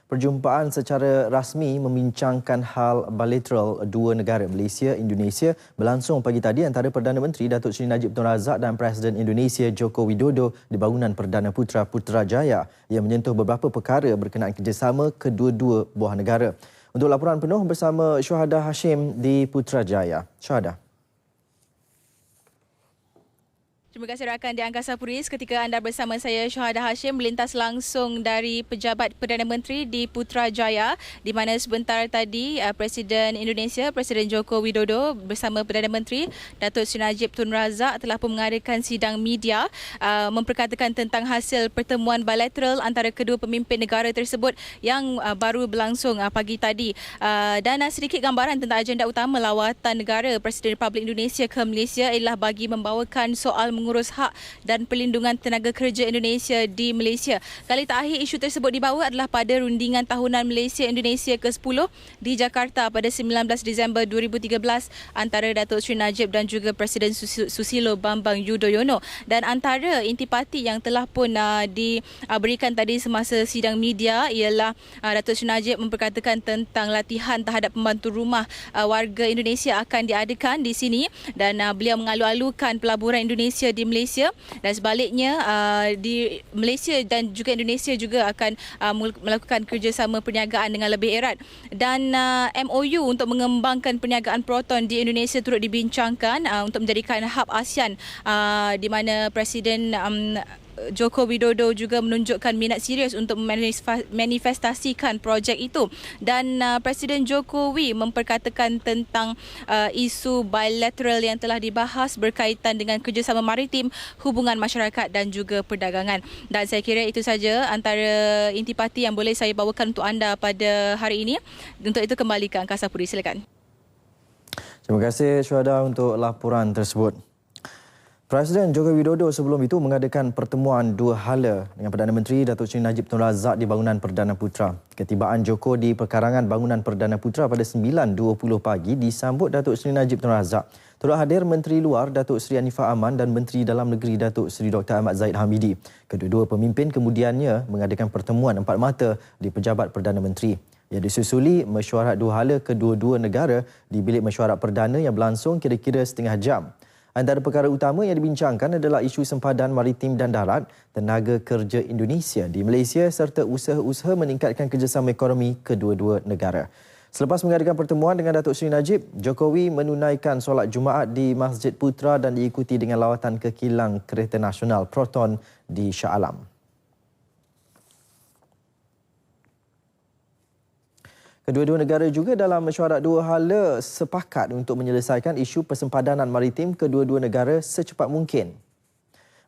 Perjumpaan secara rasmi membincangkan hal bilateral dua negara Malaysia Indonesia berlangsung pagi tadi antara Perdana Menteri Datuk Seri Najib Tun Razak dan Presiden Indonesia Joko Widodo di bangunan Perdana Putra Putrajaya yang menyentuh beberapa perkara berkenaan kerjasama kedua-dua buah negara. Untuk laporan penuh bersama Syuhada Hashim di Putrajaya. Syuhada. Terima kasih rakan di Angkasa Puri. Ketika anda bersama saya Syuhada Hashim melintas langsung dari pejabat Perdana Menteri di Putrajaya di mana sebentar tadi Presiden Indonesia Presiden Joko Widodo bersama Perdana Menteri Datuk Seri Najib Tun Razak telah pun mengadakan sidang media memperkatakan tentang hasil pertemuan bilateral antara kedua pemimpin negara tersebut yang baru berlangsung pagi tadi. Dan sedikit gambaran tentang agenda utama lawatan negara Presiden Republik Indonesia ke Malaysia ialah bagi membawakan soal mengurus hak dan perlindungan tenaga kerja Indonesia di Malaysia. Kali terakhir isu tersebut dibawa adalah pada rundingan tahunan Malaysia-Indonesia ke-10 di Jakarta pada 19 Disember 2013 antara Datuk Seri Najib dan juga Presiden Susilo Bambang Yudhoyono. Dan antara intipati yang telah pun diberikan tadi semasa sidang media ialah Datuk Seri Najib memperkatakan tentang latihan terhadap pembantu rumah warga Indonesia akan diadakan di sini dan beliau mengalu-alukan pelaburan Indonesia di Malaysia dan sebaliknya di Malaysia dan juga Indonesia juga akan melakukan kerjasama perniagaan dengan lebih erat dan MOU untuk mengembangkan perniagaan Proton di Indonesia turut dibincangkan untuk menjadikan hub ASEAN di mana Presiden Joko Widodo juga menunjukkan minat serius untuk manifestasikan projek itu dan Presiden Jokowi memperkatakan tentang isu bilateral yang telah dibahas berkaitan dengan kerjasama maritim, hubungan masyarakat dan juga perdagangan. Dan saya kira itu saja antara intipati yang boleh saya bawakan untuk anda pada hari ini. Untuk itu kembali ke Angkasa Puri, silakan. Terima kasih Syuhada untuk laporan tersebut. Presiden Joko Widodo sebelum itu mengadakan pertemuan dua hala dengan Perdana Menteri Datuk Seri Najib Tun Razak di bangunan Perdana Putra. Ketibaan Joko di perkarangan bangunan Perdana Putra pada 9.20 pagi disambut Datuk Seri Najib Tun Razak. Turut hadir Menteri Luar Datuk Seri Anifah Aman dan Menteri Dalam Negeri Datuk Seri Dr. Ahmad Zahid Hamidi. Kedua-dua pemimpin kemudiannya mengadakan pertemuan empat mata di Pejabat Perdana Menteri. Yang disusuli mesyuarat dua hala kedua-dua negara di bilik mesyuarat perdana yang berlangsung kira-kira setengah jam. Antara perkara utama yang dibincangkan adalah isu sempadan maritim dan darat, tenaga kerja Indonesia di Malaysia serta usaha-usaha meningkatkan kerjasama ekonomi kedua-dua negara. Selepas mengadakan pertemuan dengan Datuk Seri Najib, Jokowi menunaikan solat Jumaat di Masjid Putra dan diikuti dengan lawatan ke kilang kereta nasional Proton di Shah Alam. Kedua-dua negara juga dalam mesyuarat dua hala sepakat untuk menyelesaikan isu persempadanan maritim kedua-dua negara secepat mungkin.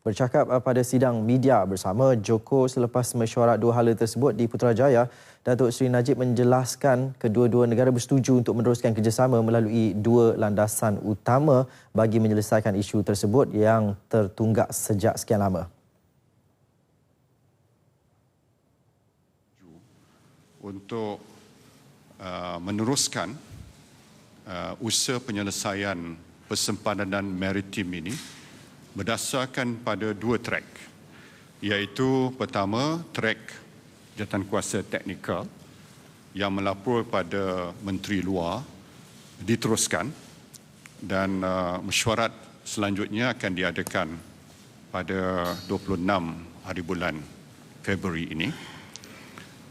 Bercakap pada sidang media bersama Joko selepas mesyuarat dua hala tersebut di Putrajaya, Datuk Seri Najib menjelaskan kedua-dua negara bersetuju untuk meneruskan kerjasama melalui dua landasan utama bagi menyelesaikan isu tersebut yang tertunggak sejak sekian lama. Untuk meneruskan usaha penyelesaian persempadanan maritim ini berdasarkan pada dua track, iaitu pertama track jawatankuasa teknikal yang melapor pada Menteri Luar diteruskan dan mesyuarat selanjutnya akan diadakan pada 26 hari bulan Februari ini.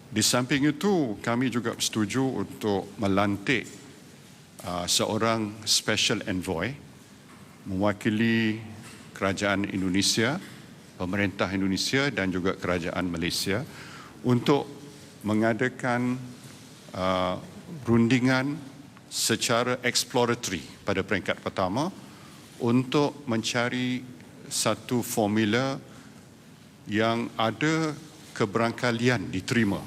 Di samping itu, kami juga bersetuju untuk melantik seorang special envoy mewakili kerajaan Indonesia, pemerintah Indonesia dan juga kerajaan Malaysia untuk mengadakan rundingan secara exploratory pada peringkat pertama untuk mencari satu formula yang ada keberangkalian diterima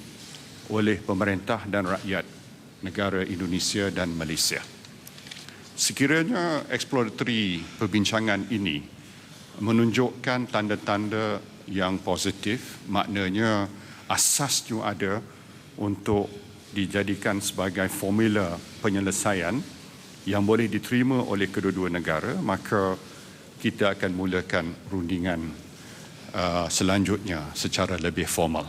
oleh pemerintah dan rakyat negara Indonesia dan Malaysia. Sekiranya exploratory perbincangan ini menunjukkan tanda-tanda yang positif, maknanya asasnya ada untuk dijadikan sebagai formula penyelesaian yang boleh diterima oleh kedua-dua negara, maka kita akan mulakan rundingan selanjutnya secara lebih formal.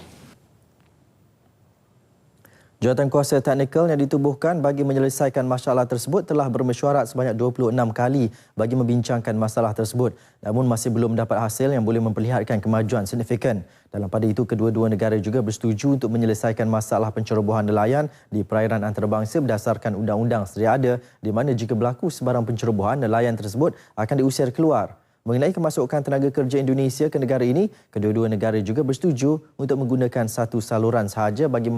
Jawatankuasa teknikal yang ditubuhkan bagi menyelesaikan masalah tersebut telah bermesyuarat sebanyak 26 kali bagi membincangkan masalah tersebut. Namun masih belum dapat hasil yang boleh memperlihatkan kemajuan signifikan. Dalam pada itu, kedua-dua negara juga bersetuju untuk menyelesaikan masalah pencerobohan nelayan di perairan antarabangsa berdasarkan undang-undang sedia ada, di mana jika berlaku sebarang pencerobohan, nelayan tersebut akan diusir keluar. Mengenai kemasukan tenaga kerja Indonesia ke negara ini, kedua-dua negara juga bersetuju untuk menggunakan satu saluran sahaja bagi